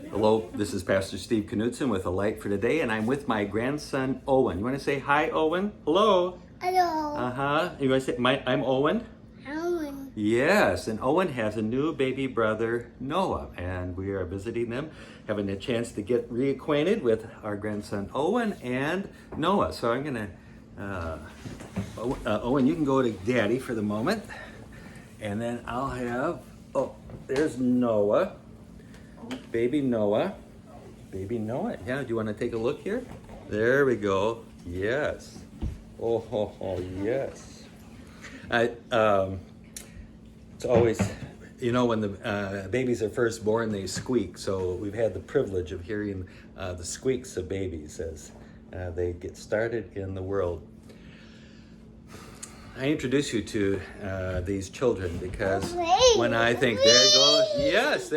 Hello, this is Pastor Steve Knutson with A Light for Today, and I'm with my grandson, Owen. You want to say hi, Owen? Hello. Hello. Uh-huh. You want to say, I'm Owen? Owen. Yes, and Owen has a new baby brother, Noah, and we are visiting them, having a chance to get reacquainted with our grandson, Owen and Noah. So I'm going to, Owen, you can go to Daddy for the moment, and then I'll have, there's Noah. Baby Noah. Baby Noah. Yeah, do you want to take a look here? There we go. Yes. Oh, yes. It's always, when the babies are first born, they squeak. So we've had the privilege of hearing the squeaks of babies as they get started in the world. I introduce you to these children because when I think, there it goes, yes,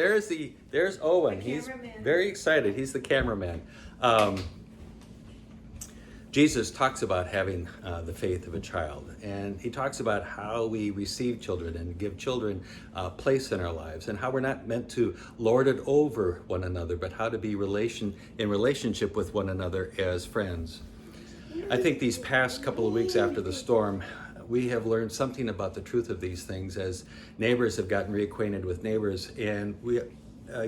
there's Owen. He's very excited. He's the cameraman. Jesus talks about having the faith of a child, and he talks about how we receive children and give children a place in our lives, and how we're not meant to lord it over one another, but how to be in relationship with one another as friends. I think these past couple of weeks after the storm, we have learned something about the truth of these things as neighbors have gotten reacquainted with neighbors, and we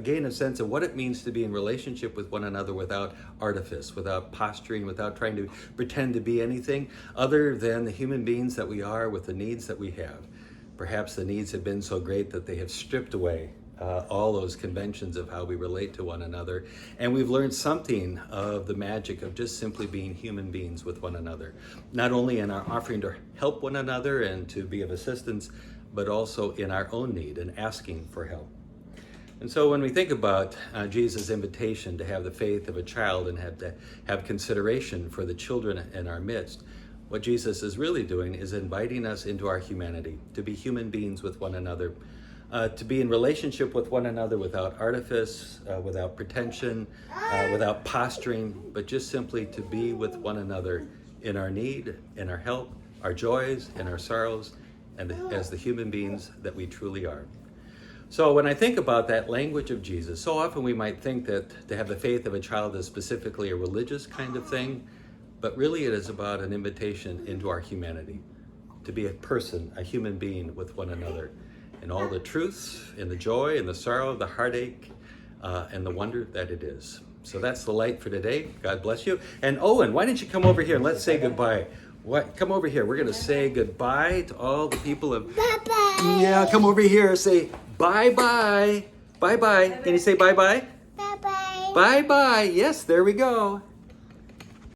gain a sense of what it means to be in relationship with one another without artifice, without posturing, without trying to pretend to be anything other than the human beings that we are with the needs that we have. Perhaps the needs have been so great that they have stripped away all those conventions of how we relate to one another. And we've learned something of the magic of just simply being human beings with one another, not only in our offering to help one another and to be of assistance, but also in our own need and asking for help. And so when we think about Jesus' invitation to have the faith of a child and have consideration for the children in our midst, what Jesus is really doing is inviting us into our humanity, to be human beings with one another, to be in relationship with one another without artifice, without pretension, without posturing, but just simply to be with one another in our need, in our help, our joys, and our sorrows, and as the human beings that we truly are. So when I think about that language of Jesus, so often we might think that to have the faith of a child is specifically a religious kind of thing, but really it is about an invitation into our humanity, to be a person, a human being with one another, in all the truths, in the joy, and the sorrow, the heartache, and the wonder that it is. So that's the light for today. God bless you. And Owen, why don't you come over here and let's say goodbye. Come over here. We're going to say goodbye to all the people of... Bye-bye. Yeah, come over here. Say bye-bye. Bye-bye. Can you say bye-bye? Bye-bye. Bye-bye. Yes, there we go.